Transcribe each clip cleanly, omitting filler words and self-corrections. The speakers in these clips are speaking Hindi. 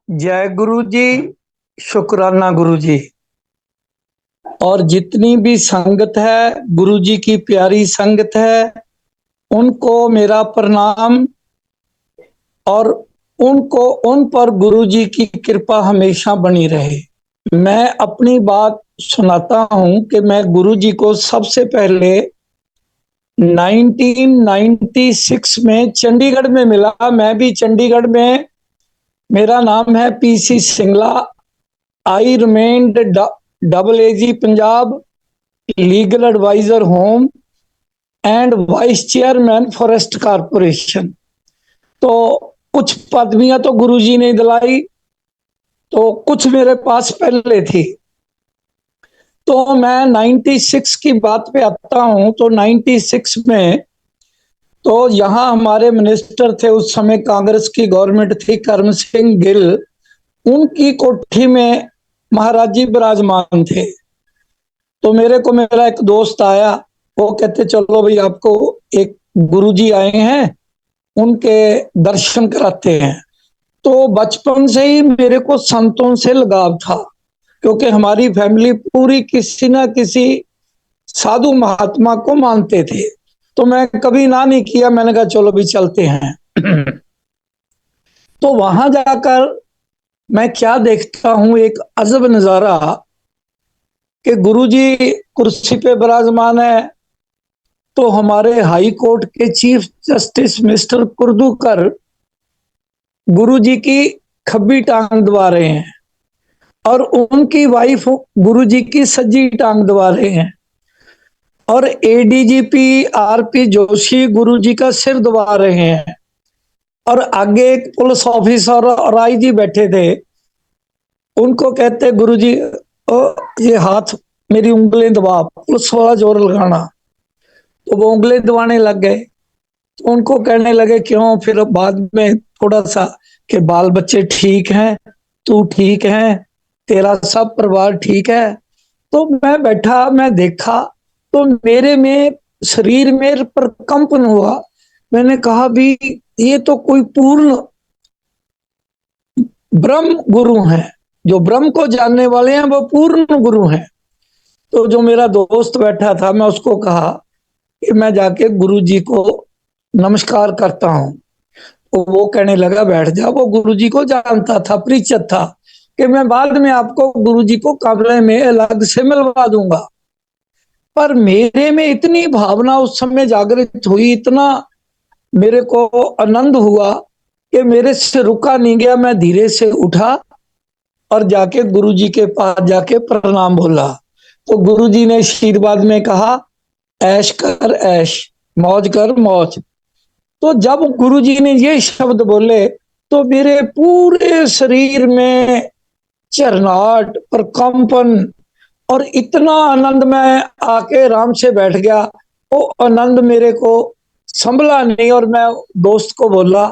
जय गुरु जी। शुक्राना गुरु जी। और जितनी भी संगत है, गुरु जी की प्यारी संगत है, उनको मेरा प्रणाम। और उनको उन पर गुरु जी की कृपा हमेशा बनी रहे। मैं अपनी बात सुनाता हूं कि मैं गुरु जी को सबसे पहले 1996 में चंडीगढ़ में मिला। मैं भी चंडीगढ़ में, मेरा नाम है PC Singla. I remained double AG Punjab, legal adviser home and vice chairman forest corporation. तो कुछ पदवियां तो गुरुजी ने दिलाई, तो कुछ मेरे पास पहले थी। तो मैं 96 की बात पे आता हूं। तो 96 में तो यहाँ हमारे मिनिस्टर थे उस समय, कांग्रेस की गवर्नमेंट थी, कर्म सिंह गिल। उनकी कोठी में महाराज जी विराजमान थे। तो मेरे को मेरा एक दोस्त आया, वो कहते चलो भाई आपको एक गुरुजी आए हैं, उनके दर्शन कराते हैं। तो बचपन से ही मेरे को संतों से लगाव था, क्योंकि हमारी फैमिली पूरी किसी ना किसी साधु महात्मा को मानते थे। तो मैं कभी ना नहीं किया, मैंने कहा चलो भी चलते हैं। तो वहां जाकर मैं क्या देखता हूं, एक अजब नजारा कि गुरुजी कुर्सी पे विराजमान है। तो हमारे हाई कोर्ट के चीफ जस्टिस मिस्टर कुर्दूकर गुरुजी की खब्बी टांग दबा रहे हैं, और उनकी वाइफ गुरुजी की सज्जी टांग दबा रहे हैं। और एडीजीपी आरपी जोशी गुरुजी का सिर दबा रहे हैं। और आगे एक पुलिस ऑफिसर और आईजी बैठे थे। उनको कहते गुरुजी, ओ ये हाथ, मेरी उंगलें दबा, पुलिस वाला जोर लगाना। तो वो उंगलें दबाने लग गए। तो उनको कहने लगे क्यों। फिर बाद में थोड़ा सा कि बाल बच्चे ठीक हैं, तू ठीक है, तेरा सब परिवार ठीक है। तो मैं बैठा, मैं देखा, तो मेरे में शरीर में प्रकंपन हुआ। मैंने कहा भी ये तो कोई पूर्ण ब्रह्म गुरु हैं, जो ब्रह्म को जानने वाले हैं वो पूर्ण गुरु हैं। तो जो मेरा दोस्त बैठा था, मैं उसको कहा कि मैं जाके गुरु जी को नमस्कार करता हूँ। तो वो कहने लगा बैठ जा। वो गुरुजी को जानता था, परिचित था, कि मैं बाद में आपको गुरुजी को कमरे में अलग से मिलवा दूंगा। पर मेरे में इतनी भावना उस समय जागृत हुई, इतना मेरे को आनंद हुआ कि मेरे से रुका नहीं गया। मैं धीरे से उठा और जाके गुरुजी के पास जाके प्रणाम बोला। तो गुरुजी ने आशीर्वाद में कहा, ऐश कर ऐश, मौज कर मौज। तो जब गुरुजी ने ये शब्द बोले, तो मेरे पूरे शरीर में झरनाट, प्रकंपन, और इतना आनंद, मैं आके आराम से बैठ गया। वो आनंद मेरे को संभला नहीं, और मैं दोस्त को बोला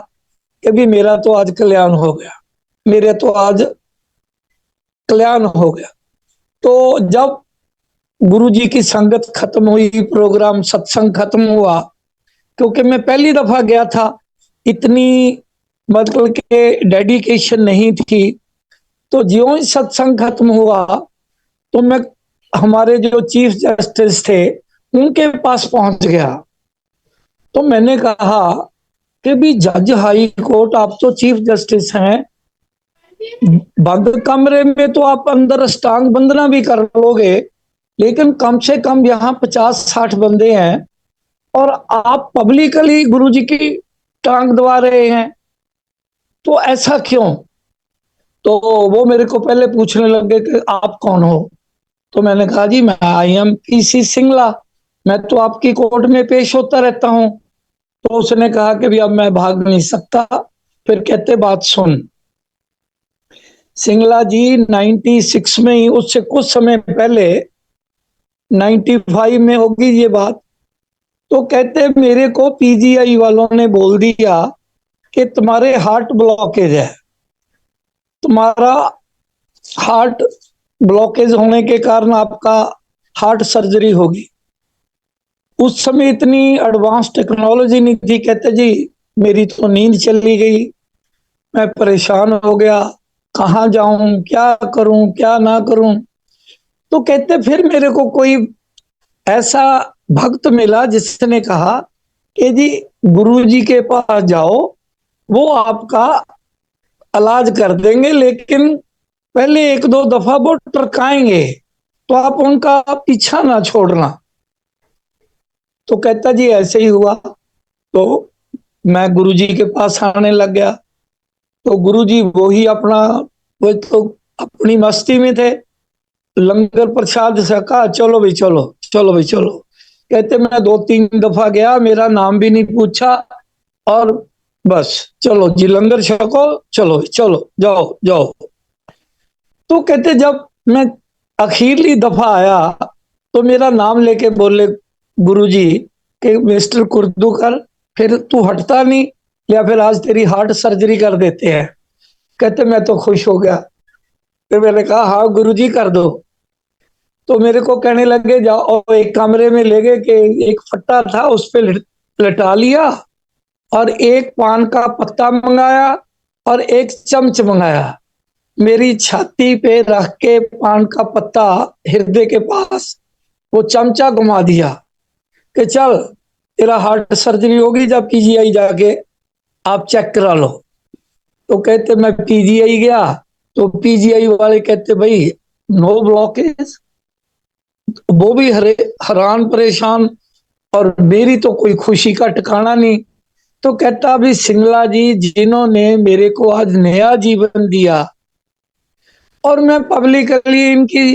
कि भी मेरा तो आज कल्याण हो गया, मेरे तो आज कल्याण हो गया। तो जब गुरुजी की संगत खत्म हुई, प्रोग्राम सत्संग खत्म हुआ, क्योंकि मैं पहली दफा गया था, इतनी मतलब के डेडिकेशन नहीं थी। तो ज्यों ही सत्संग खत्म हुआ, तो मैं हमारे जो चीफ जस्टिस थे उनके पास पहुंच गया। तो मैंने कहा कि भी जज हाई कोर्ट, आप तो चीफ जस्टिस हैं, बंद कमरे में तो आप अंदर अष्टांग बंदना भी कर लोगे, लेकिन कम से कम यहाँ 50-60 बंदे हैं, और आप पब्लिकली गुरुजी की टांग दबा रहे हैं, तो ऐसा क्यों। तो वो मेरे को पहले पूछने लगे कि आप कौन हो। तो मैंने कहा जी मैं आई एम पीसी सिंगला, मैं तो आपकी कोर्ट में पेश होता रहता हूं। तो उसने कहा कि भी अब मैं भाग नहीं सकता। फिर कहते बात सुन सिंगला जी, 96 में ही, उससे कुछ समय पहले 95 में होगी ये बात। तो कहते मेरे को पीजीआई वालों ने बोल दिया कि तुम्हारे हार्ट ब्लॉकेज है, तुम्हारा हार्ट ब्लॉकेज होने के कारण आपका हार्ट सर्जरी होगी। उस समय इतनी एडवांस टेक्नोलॉजी नहीं थी। कहते जी मेरी तो नींद चली गई, मैं परेशान हो गया, कहाँ जाऊं, क्या करूं, क्या ना करूं। तो कहते फिर मेरे को कोई ऐसा भक्त मिला जिसने कहा कि जी गुरु जी के पास जाओ, वो आपका इलाज कर देंगे, लेकिन पहले एक दो दफा वो टरकाएंगे, तो आप उनका पीछा ना छोड़ना। तो कहता जी ऐसे ही हुआ। तो मैं गुरुजी के पास आने लग गया। तो गुरुजी वो ही अपना, वो तो अपनी मस्ती में थे। लंगर प्रसाद से कहा चलो भाई चलो, चलो भाई चलो। कहते मैं दो तीन दफा गया, मेरा नाम भी नहीं पूछा, और बस चलो जी लंगर छको, चलो भाई चलो, जाओ जाओ। तो कहते जब मैं आखिरली दफा आया, तो मेरा नाम लेके बोले गुरुजी कि मिस्टर कुर्दूकर, फिर तू हटता नहीं, या फिर आज तेरी हार्ट सर्जरी कर देते हैं। कहते मैं तो खुश हो गया। फिर मैंने कहा हाँ गुरुजी कर दो। तो मेरे को कहने लगे जाओ, और एक कमरे में ले गए कि एक फट्टा था उस पर लटा लिया, और एक पान का पत्ता मंगाया, और एक चम्मच मंगाया, मेरी छाती पे रख के पान का पत्ता हृदय के पास वो चमचा घुमा दिया कि चल तेरा हार्ट सर्जरी होगी, जब पीजीआई जाके आप चेक करा लो। तो कहते मैं पीजीआई गया। तो पीजीआई वाले कहते भाई नो ब्लॉकेज। वो भी हैरान परेशान, और मेरी तो कोई खुशी का ठिकाना नहीं। तो कहता अभी सिंगला जी जिन्होंने मेरे को आज नया जीवन दिया, और मैं पब्लिकली इनकी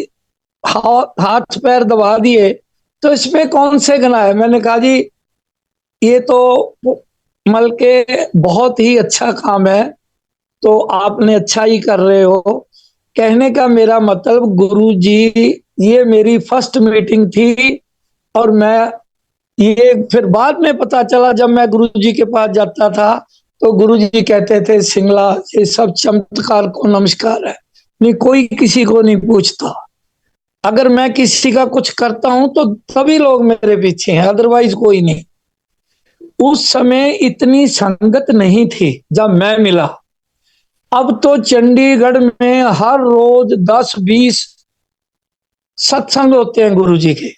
हाथ पैर दबा दिए, तो इसमें कौन से गना है। मैंने कहा जी ये तो मल के बहुत ही अच्छा काम है, तो आपने अच्छा ही कर रहे हो। कहने का मेरा मतलब गुरु जी, ये मेरी फर्स्ट मीटिंग थी, और मैं ये फिर बाद में पता चला जब मैं गुरु जी के पास जाता था, तो गुरु जी कहते थे सिंगला ये सब चमत्कार को नमस्कार है, नहीं कोई किसी को नहीं पूछता। अगर मैं किसी का कुछ करता हूं तो सभी लोग मेरे पीछे हैं, अदरवाइज कोई नहीं। उस समय इतनी संगत नहीं थी जब मैं मिला। अब तो चंडीगढ़ में हर रोज 10-20 सत्संग होते हैं गुरु जी के।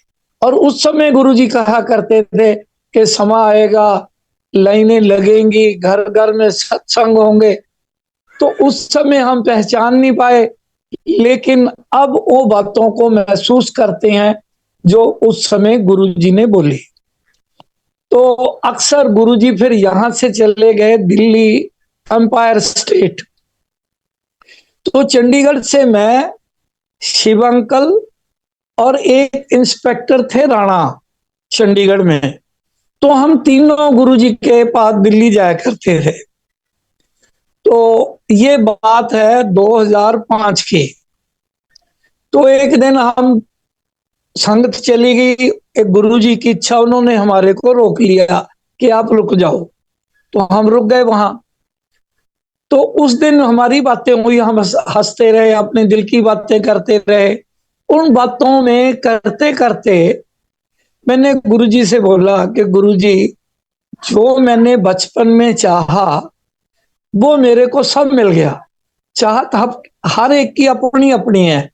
और उस समय गुरु जी कहा करते थे कि समय आएगा, लाइनें लगेंगी, घर घर में सत्संग होंगे। तो उस समय हम पहचान नहीं पाए, लेकिन अब वो बातों को महसूस करते हैं जो उस समय गुरु जी ने बोली। तो अक्सर गुरुजी फिर यहां से चले गए दिल्ली, एम्पायर स्टेट। तो चंडीगढ़ से मैं, शिव अंकल, और एक इंस्पेक्टर थे राणा, चंडीगढ़ में। तो हम तीनों गुरुजी के पास दिल्ली जाया करते थे। तो ये बात है 2005 की। तो एक दिन हम संगत चली गई, एक गुरुजी की इच्छा, उन्होंने हमारे को रोक लिया कि आप रुक जाओ। तो हम रुक गए वहां। तो उस दिन हमारी बातें हुई, हम हंसते रहे, अपने दिल की बातें करते रहे। उन बातों में करते करते मैंने गुरुजी से बोला कि गुरुजी, जो मैंने बचपन में चाहा वो मेरे को सब मिल गया। चाहत हर एक की अपनी अपनी है,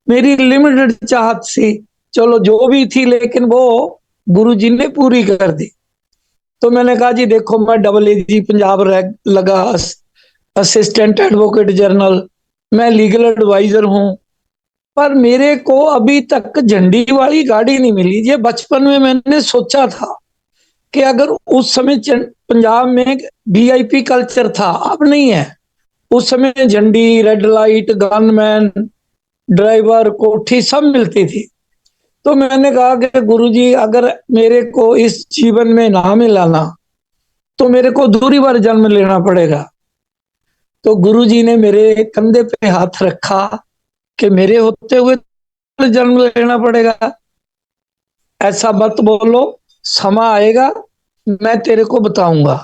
मेरी लिमिटेड चाहत सी, चलो जो भी थी, लेकिन वो गुरुजी ने पूरी कर दी। तो मैंने कहा जी देखो, मैं डबल एजी पंजाब लगा असिस्टेंट एडवोकेट जनरल, मैं लीगल एडवाइजर हूं, पर मेरे को अभी तक झंडी वाली गाड़ी नहीं मिली। ये बचपन में मैंने सोचा था कि अगर उस समय पंजाब में वीआईपी कल्चर था, अब नहीं है। उस समय झंडी, रेड लाइट, गनमैन, ड्राइवर, कोठी सब मिलती थी। तो मैंने कहा कि गुरुजी अगर मेरे को इस जीवन में ना मिला ना, तो मेरे को दूरी बार जन्म लेना पड़ेगा। तो गुरुजी ने मेरे कंधे पे हाथ रखा कि मेरे होते हुए जन्म लेना पड़ेगा, ऐसा मत बोलो, समय आएगा मैं तेरे को बताऊंगा।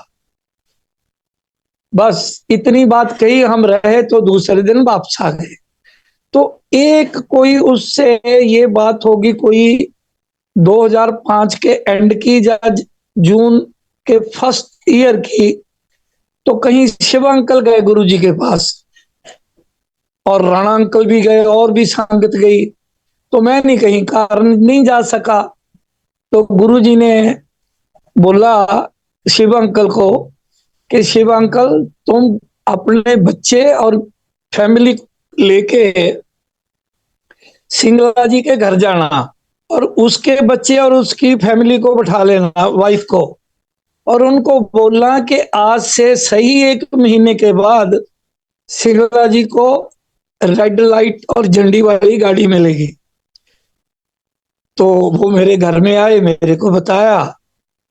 बस इतनी बात कही, हम रहे तो दूसरे दिन वापस आ गए। तो एक कोई उससे ये बात होगी कोई 2005 के एंड की या जून के फर्स्ट ईयर की। तो कहीं शिव अंकल गए गुरुजी के पास। और राणा अंकल भी गए और भी संगत गई, तो मैं नहीं, कहीं कारण नहीं जा सका। तो गुरुजी ने बोला शिव अंकल को कि शिव अंकल, तुम अपने बच्चे और फैमिली लेके सिंगला जी के घर जाना, और उसके बच्चे और उसकी फैमिली को बिठा लेना, वाइफ को, और उनको बोलना कि आज से सही 1 महीने के बाद सिंगला जी को रेड लाइट और झंडी वाली गाड़ी मिलेगी। तो वो मेरे घर में आए, मेरे को बताया,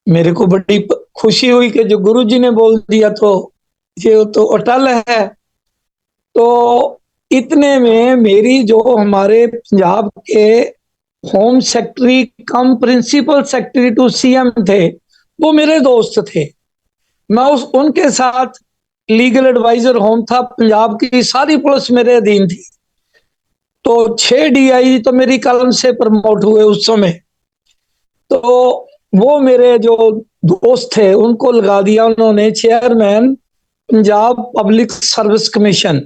मेरे को बड़ी खुशी हुई कि जो गुरुजी ने बोल दिया तो ये तो अटल है। तो इतने में मेरी जो हमारे पंजाब के home secretary cum principal secretary to CM थे, वो मेरे दोस्त थे। मैं उस उनके साथ लीगल एडवाइजर होम था, पंजाब की सारी पुलिस मेरे अधीन थी। तो 6 DI तो मेरी कलम से प्रमोट हुए उस समय। तो वो मेरे जो दोस्त थे उनको लगा दिया उन्होंने chairman Punjab public service commission.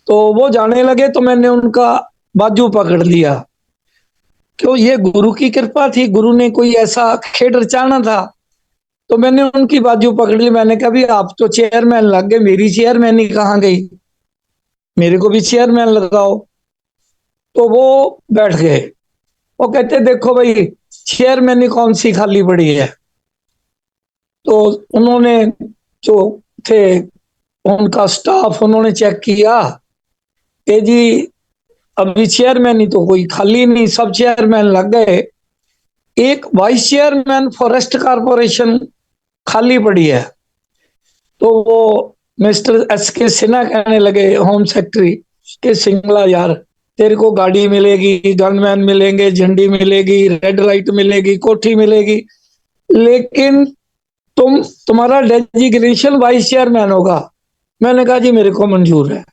तो वो जाने लगे तो मैंने उनका बाजू पकड़ लिया, क्यों, ये गुरु की कृपा थी, गुरु ने कोई ऐसा खेड रचाना था। तो मैंने उनकी बाजू पकड़ ली, मैंने कहा भी आप तो चेयरमैन लग गए, मेरी चेयरमैन कहाँ गई, मेरे को भी चेयरमैन लगाओ। तो वो बैठ गए, वो कहते देखो भाई चेयरमैन कौन सी खाली पड़ी है। तो उन्होंने जो थे उनका स्टाफ उन्होंने चेक किया कि जी अभी चेयरमैन ही तो कोई खाली नहीं, सब चेयरमैन लग गए, एक वाइस चेयरमैन फॉरेस्ट कारपोरेशन खाली पड़ी है। तो वो मिस्टर SK सिन्हा कहने लगे, होम सेक्रेटरी के, सिंगला यार तेरे को गाड़ी मिलेगी, गनमैन मिलेंगे, झंडी मिलेगी, रेड लाइट मिलेगी, कोठी मिलेगी, लेकिन तुम्हारा डेजिग्नेशन वाइस चेयरमैन होगा। मैंने कहा जी मेरे को मंजूर है।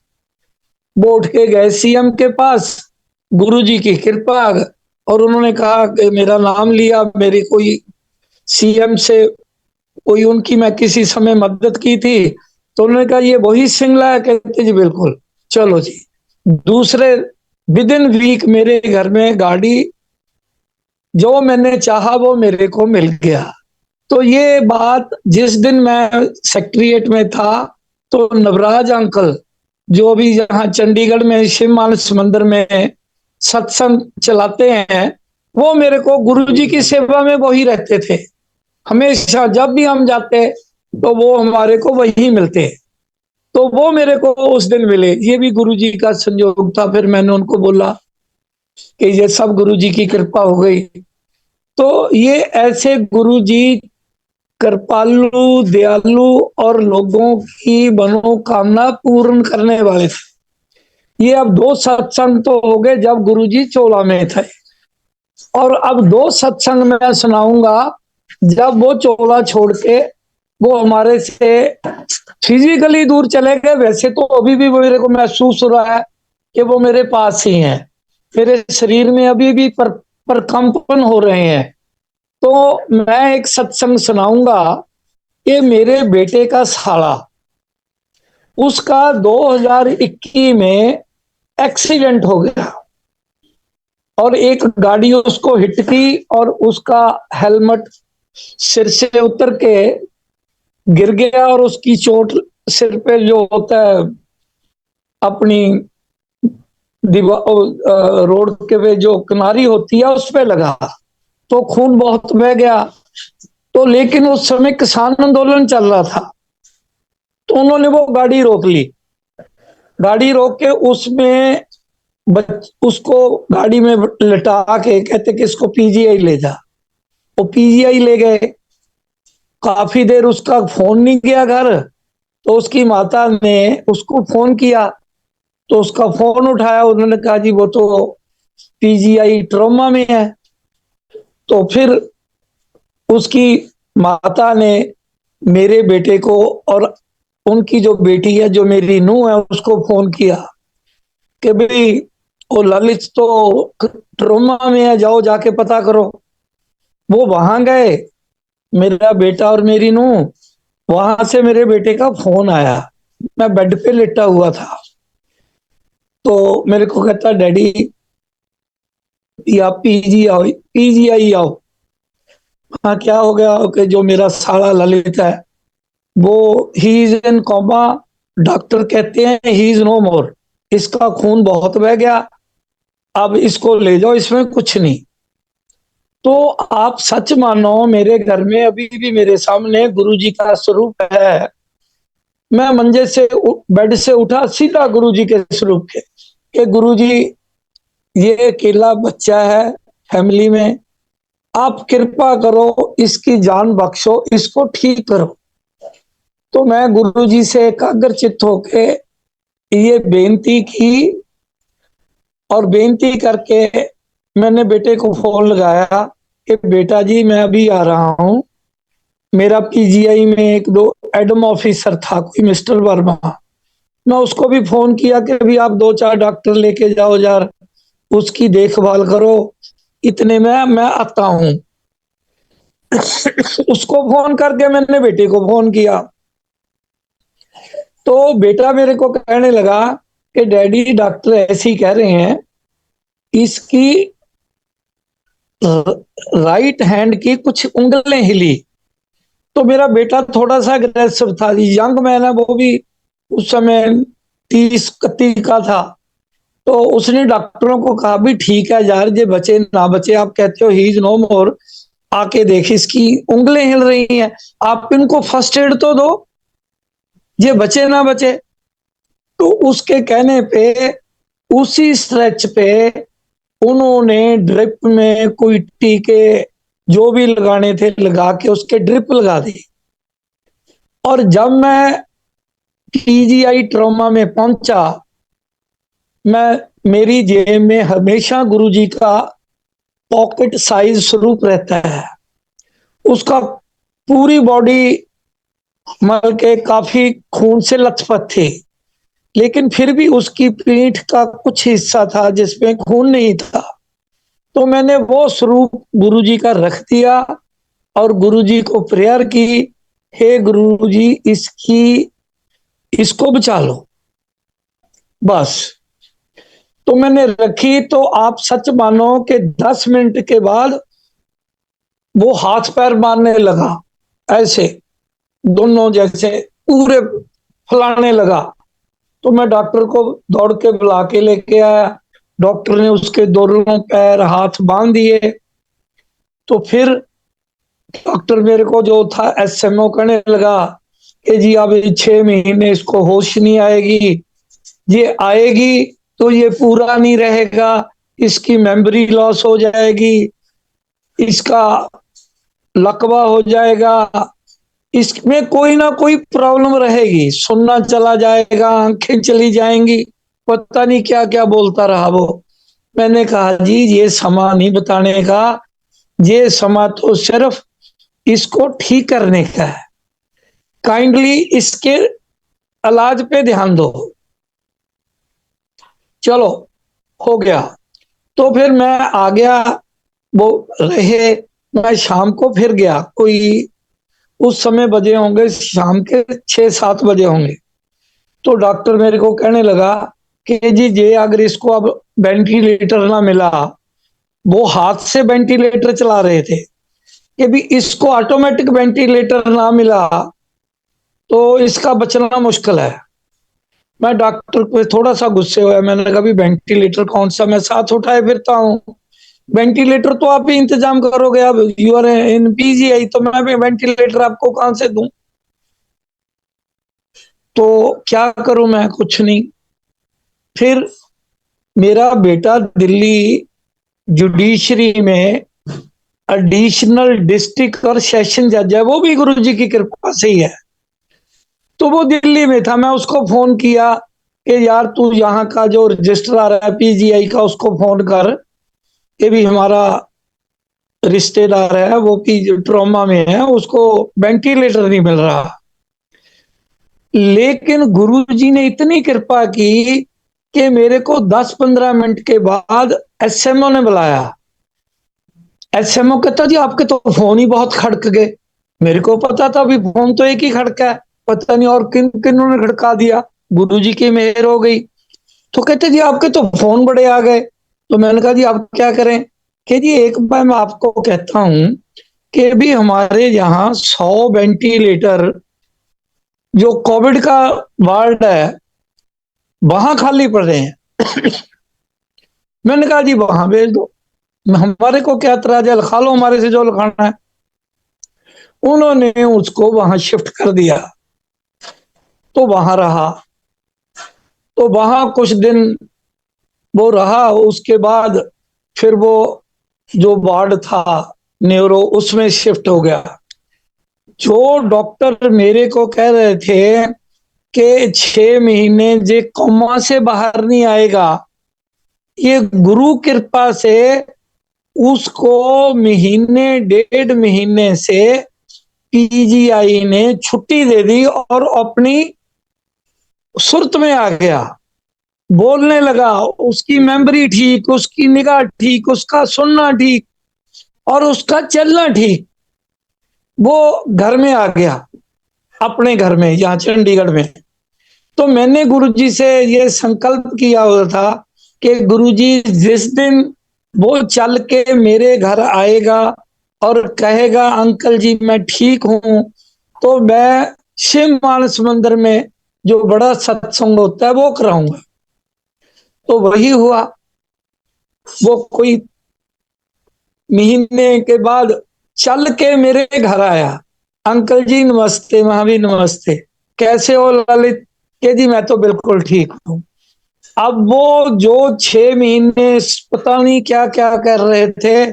वो उठ के गए CM के पास, गुरुजी की कृपा, और उन्होंने कहा कि मेरा नाम लिया, मेरी कोई CM से कोई उनकी मैं किसी समय मदद की थी, तो उन्होंने कहा ये वही सिंगला है, कहते जी बिल्कुल, चलो जी। दूसरे विद इन वीक मेरे घर में गाड़ी, जो मैंने चाहा वो मेरे को मिल गया। तो ये बात जिस दिन मैं सेक्रेटरिएट में था, तो नवराज अंकल जो भी यहाँ चंडीगढ़ में शिव मानस मंदिर में सत्संग चलाते हैं, वो मेरे को गुरुजी की सेवा में वही रहते थे हमेशा, जब भी हम जाते तो वो हमारे को वही मिलते। तो वो मेरे को उस दिन मिले, ये भी गुरुजी का संयोग था। फिर मैंने उनको बोला कि ये सब गुरुजी की कृपा हो गई। तो ये ऐसे गुरुजी कृपालु, दयालु और लोगों की मनोकामना पूर्ण करने वाले थे। ये अब 2 सत्संग तो हो गए जब गुरुजी चोला में थे, और अब 2 सत्संग मैं सुनाऊंगा जब वो चोला छोड़ के वो हमारे से फिजिकली दूर चले गए। वैसे तो अभी भी मेरे को महसूस हो रहा है कि वो मेरे पास ही हैं, मेरे शरीर में अभी भी प्रकंपन हो रहे हैं। तो मैं एक सत्संग सुनाऊंगा कि मेरे बेटे का साला, उसका 2021 में एक्सीडेंट हो गया और एक गाड़ी उसको हिट की और उसका हेलमेट सिर से उतर के गिर गया, और उसकी चोट सिर पे जो होता है अपनी रोड के पे जो किनारी होती है उस पे लगा, तो खून बहुत बह गया। तो लेकिन उस समय किसान आंदोलन चल रहा था, तो उन्होंने वो गाड़ी रोक ली। गाड़ी रोक के उसमें उसको गाड़ी में लिटा के कहते कि इसको PGI ले जा। वो PGI ले गए। काफी देर उसका फोन नहीं गया घर, तो उसकी माता ने उसको फोन किया, तो उसका फोन उठाया, उन्होंने कहा जी वो तो PGI ट्रोमा में है। तो फिर उसकी माता ने मेरे बेटे को और उनकी जो बेटी है, जो मेरी नूह है, उसको फोन किया कि भाई वो ललित तो ट्रोमा में है, जाओ जाके पता करो। वो वहां गए, मेरा बेटा और मेरी नूह, वहां से मेरे बेटे का फोन आया, मैं बेड पे लेटा हुआ था। तो मेरे को कहता डैडी या पीजी आओ, पीजीआई आओ। हाँ क्या हो गया कि जो मेरा साला ललित है वो he is in coma, doctor कहते हैं ही इज नो मोर, इसका खून बहुत बह गया, अब इसको ले जाओ, इसमें कुछ नहीं। तो आप सच मानो मेरे घर में अभी भी मेरे सामने गुरुजी का स्वरूप है। मैं मंजे से बेड से उठा सीधा गुरुजी के स्वरूप के कि गुरुजी ये अकेला बच्चा है फैमिली में, आप कृपा करो इसकी जान बख्शो, इसको ठीक करो। तो मैं गुरुजी से एकाग्रचित्त होके ये बेनती की और बेनती करके मैंने बेटे को फोन लगाया कि बेटा जी मैं अभी आ रहा हूँ। मेरा पीजीआई में एक दो एडम ऑफिसर था कोई मिस्टर वर्मा, मैं उसको भी फोन किया कि अभी आप दो चार डॉक्टर लेके जाओ यार, उसकी देखभाल करो, इतने में मैं आता हूँ। उसको फोन करके मैंने बेटे को फोन किया तो बेटा मेरे को कहने लगा कि डैडी डॉक्टर ऐसे ही कह रहे हैं इसकी राइट हैंड की कुछ उंगलें हिली। तो मेरा बेटा थोड़ा सा अग्रेसिव था, यंग मैन है वो भी, उस समय 30-31 का था। तो उसने डॉक्टरों को कहा भी ठीक है यार ये बचे ना बचे, आप कहते हो ही इज नो मोर, आके देख इसकी उंगलें हिल रही हैं, आप इनको फर्स्ट एड तो दो, ये बचे ना बचे। तो उसके कहने पे उसी स्ट्रेच पे उन्होंने ड्रिप में कोई टीके जो भी लगाने थे लगा के उसके ड्रिप लगा दी। और जब मैं पीजीआई ट्रॉमा में पहुंचा, मैं मेरी जेब में हमेशा गुरुजी का पॉकेट साइज स्वरूप रहता है। उसका पूरी बॉडी मल के काफी खून से लथपथ थी, लेकिन फिर भी उसकी पीठ का कुछ हिस्सा था जिसमें खून नहीं था। तो मैंने वो स्वरूप गुरुजी का रख दिया और गुरुजी को प्रेयर की, हे गुरुजी इसको बचा लो बस। तो मैंने रखी तो आप सच मानो कि 10 मिनट के बाद वो हाथ पैर मारने लगा, ऐसे दोनों जैसे पूरे फैलाने लगा। तो मैं डॉक्टर को दौड़ के बुला के लेके आया, डॉक्टर ने उसके दोनों पैर हाथ बांध दिए। तो फिर डॉक्टर मेरे को जो था एसएमओ कहने लगा कि जी अब 6 महीने इसको होश नहीं आएगी, ये आएगी तो ये पूरा नहीं रहेगा, इसकी मेमोरी लॉस हो जाएगी, इसका लकवा हो जाएगा, इसमें कोई ना कोई प्रॉब्लम रहेगी, सुनना चला जाएगा, आंखें चली जाएंगी, पता नहीं क्या क्या बोलता रहा वो। मैंने कहा जी ये समा नहीं बताने का, ये समा तो सिर्फ इसको ठीक करने का है, काइंडली इसके इलाज पे ध्यान दो। चलो हो गया। तो फिर मैं आ गया, वो रहे। मैं शाम को फिर गया, कोई उस समय बजे होंगे शाम के 6-7 बजे होंगे। तो डॉक्टर मेरे को कहने लगा कि जी ये अगर इसको अब वेंटिलेटर ना मिला, वो हाथ से वेंटिलेटर चला रहे थे, कि भी इसको ऑटोमेटिक वेंटिलेटर ना मिला तो इसका बचना मुश्किल है। मैं डॉक्टर पे थोड़ा सा गुस्से हुआ, मैंने कहा भी वेंटिलेटर कौन सा, मैं साथ उठाए फिरता हूँ, वेंटिलेटर तो आप ही इंतजाम करोगे, अब यू आर इन पीजीआई तो मैं भी वेंटिलेटर आपको कहां से दूं। तो क्या करूं मैं, कुछ नहीं। फिर मेरा बेटा दिल्ली जुडिशरी में एडिशनल डिस्ट्रिक्ट और सेशन जज है, वो भी गुरुजी की कृपा से ही है। तो वो दिल्ली में था, मैं उसको फोन किया कि यार तू यहाँ का जो रजिस्ट्रार है पीजीआई का उसको फोन कर, ये भी हमारा रिश्तेदार है वो पी ट्रॉमा में है, उसको वेंटिलेटर नहीं मिल रहा। लेकिन गुरुजी ने इतनी कृपा की कि मेरे को 10-15 मिनट के बाद एसएमओ ने बुलाया। एसएमओ कहता जी आपके तो फोन ही बहुत खड़क गए। मेरे को पता था अभी फोन तो एक ही खड़का है, पता नहीं और किन किन्होंने खड़का दिया, गुरुजी की मेहर हो गई। तो कहते जी आपके तो फोन बड़े आ गए। तो मैंने कहा जी आप क्या करें? कि जी एक बार मैं आपको कहता हूं कि अभी हमारे यहाँ 100 वेंटिलेटर जो कोविड का वार्ड है वहां खाली पड़ रहे हैं। मैंने कहा जी वहां भेज दो, हमारे को क्या तराजल, खा लो हमारे से जो खाना है। उन्होंने उसको वहां शिफ्ट कर दिया, तो वहां रहा। तो वहां कुछ दिन वो रहा, उसके बाद फिर वो जो वार्ड था न्यूरो उसमें शिफ्ट हो गया। जो डॉक्टर मेरे को कह रहे थे कि 6 महीने जे कोमा से बाहर नहीं आएगा, ये गुरु कृपा से उसको महीने 1.5 महीने से पीजीआई ने छुट्टी दे दी और अपनी सुरत में आ गया, बोलने लगा, उसकी मेमोरी ठीक, उसकी निगाह ठीक, उसका सुनना ठीक और उसका चलना ठीक। वो घर में आ गया, अपने घर में यहाँ चंडीगढ़ में। तो मैंने गुरुजी से ये संकल्प किया हुआ था कि गुरुजी जिस दिन वो चल के मेरे घर आएगा और कहेगा अंकल जी मैं ठीक हूं, तो मैं शिव मानस मंदिर में जो बड़ा सत्संग होता है वो कराऊंगा। तो वही हुआ। वो कोई महीने के बाद चल के मेरे घर आया, अंकल जी नमस्ते, महावीर नमस्ते, कैसे हो ललित? के जी मैं तो बिल्कुल ठीक हूँ। अब वो जो 6 महीने पता नहीं क्या क्या कर रहे थे,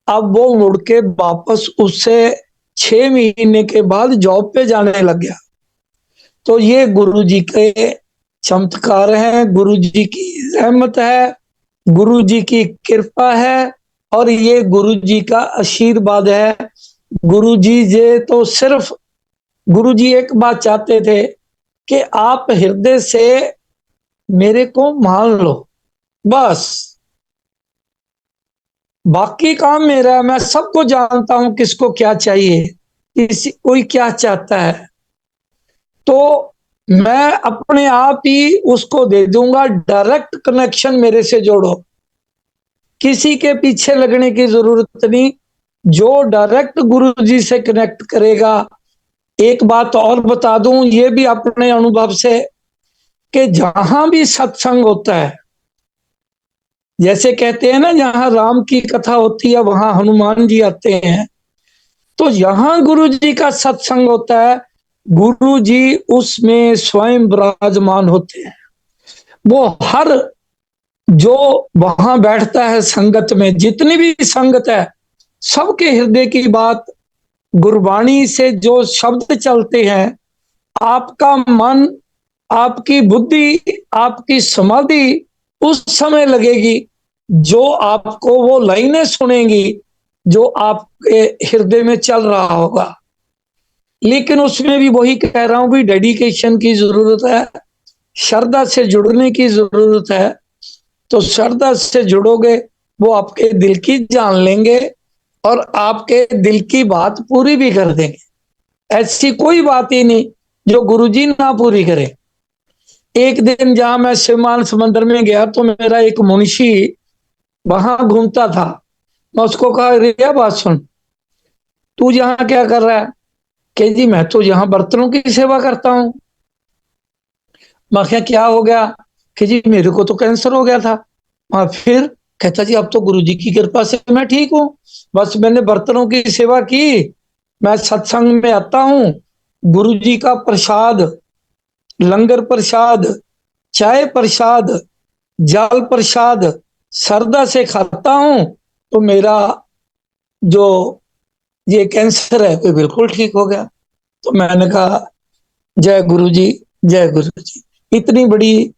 अब वो मुड़ के वापस उससे 6 महीने के बाद जॉब पे जाने लग गया। तो ये गुरु जी के चमत्कार हैं, गुरु जी की रहमत है, गुरु जी की कृपा है और ये गुरु जी का आशीर्वाद है। गुरु जी ये तो सिर्फ गुरु जी एक बात चाहते थे कि आप हृदय से मेरे को मान लो, बस बाकी काम मेरा है। मैं सबको जानता हूं किसको क्या चाहिए, किसी कोई क्या चाहता है, तो मैं अपने आप ही उसको दे दूंगा। डायरेक्ट कनेक्शन मेरे से जोड़ो, किसी के पीछे लगने की जरूरत नहीं। जो डायरेक्ट गुरु जी से कनेक्ट करेगा। एक बात और बता दूं, ये भी अपने अनुभव से, कि जहां भी सत्संग होता है, जैसे कहते हैं ना जहां राम की कथा होती है वहां हनुमान जी आते हैं, तो यहां गुरु जी का सत्संग होता है, गुरु जी उसमें स्वयं विराजमान होते हैं। वो हर जो वहां बैठता है संगत में, जितनी भी संगत है, सबके हृदय की बात गुरबाणी से जो शब्द चलते हैं, आपका मन, आपकी बुद्धि, आपकी समाधि उस समय लगेगी जो आपको वो लाइनें सुनेंगी जो आपके हृदय में चल रहा होगा। लेकिन उसमें भी वही कह रहा हूं भी डेडिकेशन की जरूरत है, श्रद्धा से जुड़ने की जरूरत है। तो श्रद्धा से जुड़ोगे, वो आपके दिल की जान लेंगे और आपके दिल की बात पूरी भी कर देंगे। ऐसी कोई बात ही नहीं जो गुरुजी ना पूरी करे। एक दिन जहां मैं शिवमान समंदर में गया तो मेरा एक मुंशी वहां घूमता था। मैं उसको कहा, रिया बात सुन, तू यहाँ क्या कर रहा है? कि जी मैं तो यहाँ बर्तनों की सेवा करता हूँ। मैं क्या हो गया? कि जी मेरे को तो कैंसर हो गया था। फिर कहता जी अब तो गुरु जी की कृपा से मैं ठीक हूँ, बस मैंने बर्तनों की सेवा की, मैं सत्संग में आता हूँ, गुरु जी का प्रसाद, लंगर प्रसाद, चाय प्रसाद, जल प्रसाद श्रद्धा से खाता हूँ, तो मेरा जो ये कैंसर है वो बिल्कुल ठीक हो गया। तो मैंने कहा जय गुरु जी, जय गुरु जी। इतनी बड़ी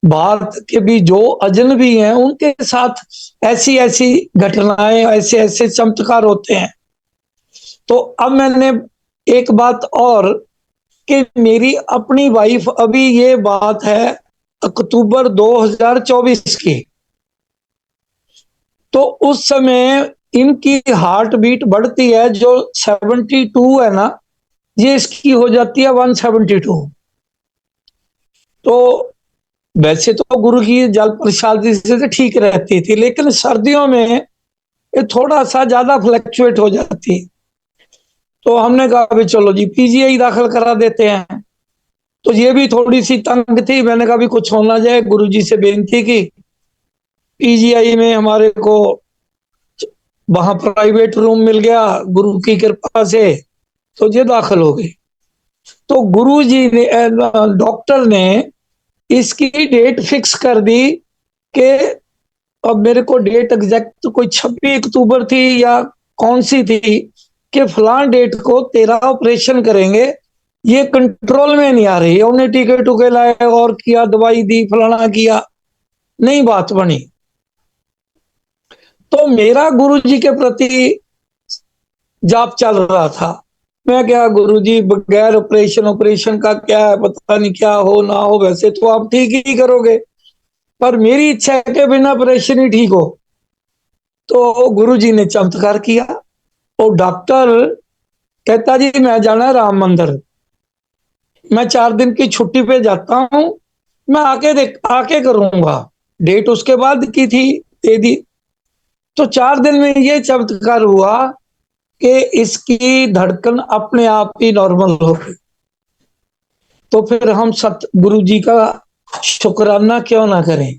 बात के भी जो अजनबी हैं उनके साथ ऐसी ऐसी घटनाएं, ऐसे ऐसे चमत्कार होते हैं। तो अब मैंने एक बात और, कि मेरी अपनी वाइफ, अभी ये बात है अक्टूबर 2024 की, तो उस समय इनकी हार्ट बीट बढ़ती है, जो 72 है ना, ये इसकी हो जाती है 172। तो वैसे तो गुरु की जल प्रसादी से तो ठीक रहती थी, लेकिन सर्दियों में ये थोड़ा सा ज्यादा फ्लक्चुएट हो जाती। तो हमने कहा भी चलो जी पीजीआई दाखिल करा देते हैं। तो ये भी थोड़ी सी तंग थी, मैंने कहा भी कुछ होना जाए, गुरुजी से बेनती की। पीजीआई में हमारे को वहां प्राइवेट रूम मिल गया गुरु की कृपा से, तो ये दाखिल हो गई। तो गुरु जी ने, डॉक्टर ने इसकी डेट फिक्स कर दी कि अब मेरे को डेट एग्जैक्ट तो कोई 26 अक्टूबर थी या कौन सी थी, कि फलान डेट को तेरा ऑपरेशन करेंगे, ये कंट्रोल में नहीं आ रही है। उन्हें टीके टूके लाए और किया, दवाई दी, फलाना किया, नहीं बात बनी। तो मेरा गुरु जी के प्रति जाप चल रहा था। मैं क्या गुरु जी, बगैर ऑपरेशन ऑपरेशन का क्या है, पता नहीं क्या हो ना हो, वैसे तो आप ठीक ही करोगे, पर मेरी इच्छा है कि बिना ऑपरेशन ही ठीक हो। तो गुरु जी ने चमत्कार किया। और डॉक्टर कहता जी मैं जाना है राम मंदिर, मैं 4 दिन की छुट्टी पे जाता हूं, मैं आके करूंगा। डेट उसके बाद की थी, दे दी। तो 4 दिन में ये चमत्कार हुआ कि इसकी धड़कन अपने आप ही नॉर्मल हो गई। तो फिर हम सत गुरु जी का शुक्राना क्यों ना करें।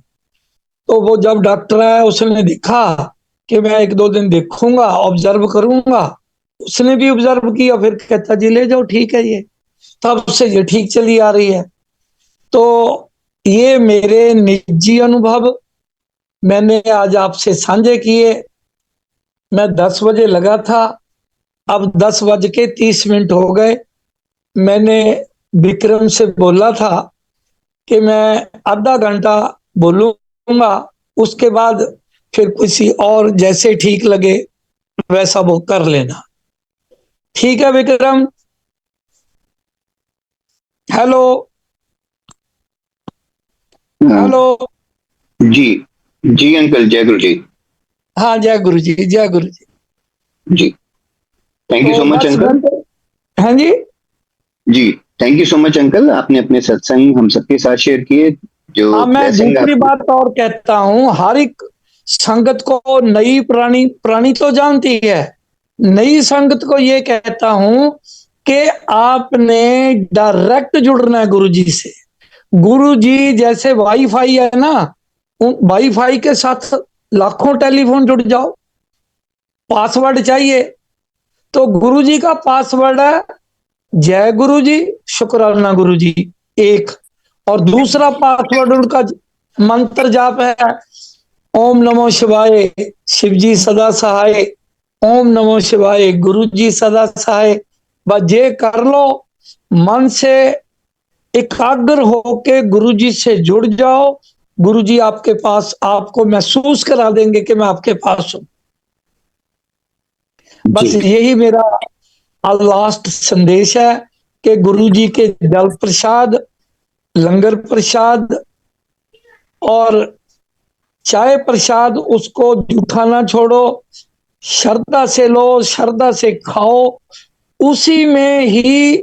तो वो जब डॉक्टर आया उसने देखा कि मैं 1-2 दिन देखूंगा, ऑब्जर्व करूंगा, उसने भी ऑब्जर्व किया, फिर कहता जी ले जाओ ठीक है, ये तब से ये ठीक चली आ रही है। तो ये मेरे निजी अनुभव मैंने आज आपसे साझे किए। मैं 10 बजे लगा था, अब 10:30 हो गए। मैंने विक्रम से बोला था कि मैं आधा घंटा बोलूंगा, उसके बाद फिर किसी और जैसे ठीक लगे वैसा वो कर लेना। ठीक है विक्रम? हेलो? हेलो? जी जी अंकल, जय गुरु जी। हाँ जय गुरु जी, जय गुरु जी। जी, थैंक यू तो सो मच 10 अंकल। घंटे हाँ जी। जी, thank you so much uncle, आपने अपने सत्संग हम सबके साथ शेयर किए। जो हाँ, मैं ब्लेसिंग दूसरी आपने। बात और कहता हूँ, हर एक संगत को, नई पुरानी, पुरानी तो जानती है, नई संगत को ये कहता हूं कि आपने डायरेक्ट जुड़ना है गुरु जी से। गुरु जी जैसे वाईफाई है ना, उन वाईफाई के साथ लाखों टेलीफोन जुड़ जाओ, पासवर्ड चाहिए। तो गुरु जी का पासवर्ड है जय गुरु जी, शुक्राना गुरु जी, एक। और दूसरा पासवर्ड उनका मंत्र जाप है ओम नमो शिवाय, शिव जी सदा सहाय, ओम नमो शिवाय, गुरु जी सदा सहाय। बस ये कर लो, मन से एकाग्र होके गुरु जी से जुड़ जाओ। गुरु जी आपके पास, आपको महसूस करा देंगे कि मैं आपके पास हूं। बस जी यही मेरा लास्ट संदेश है कि गुरु जी के जल प्रसाद, लंगर प्रसाद और चाय प्रसाद, उसको जूठा ना छोड़ो, श्रद्धा से लो, श्रद्धा से खाओ, उसी में ही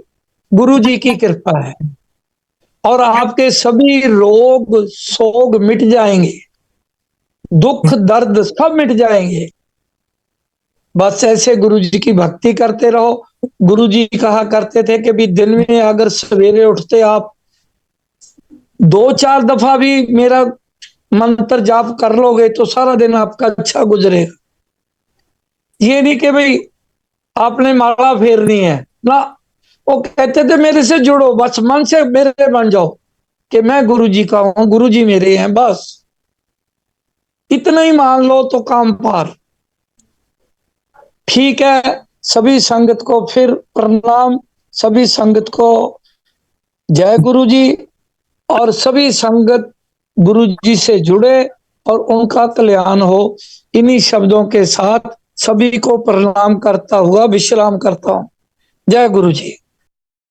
गुरु जी की कृपा है, और आपके सभी रोग शोक मिट जाएंगे, दुख दर्द सब मिट जाएंगे। बस ऐसे गुरु जी की भक्ति करते रहो। गुरु जी कहा करते थे कि भी दिन में अगर सवेरे उठते आप 2-4 दफा भी मेरा मंत्र जाप कर लोगे तो सारा दिन आपका अच्छा गुजरेगा। ये नहीं कि भाई आपने माला फेरनी है ना, वो कहते थे मेरे से जुड़ो, बस मन से मेरे बन जाओ कि मैं गुरु जी का हूं, गुरु जी मेरे हैं, बस इतना ही मान लो तो काम पार। ठीक है, सभी संगत को फिर प्रणाम, सभी संगत को जय गुरु जी, और सभी संगत गुरु जी से जुड़े और उनका कल्याण हो। इन्हीं शब्दों के साथ सभी को प्रणाम करता हुआ विश्राम करता हूं। जय गुरु जी।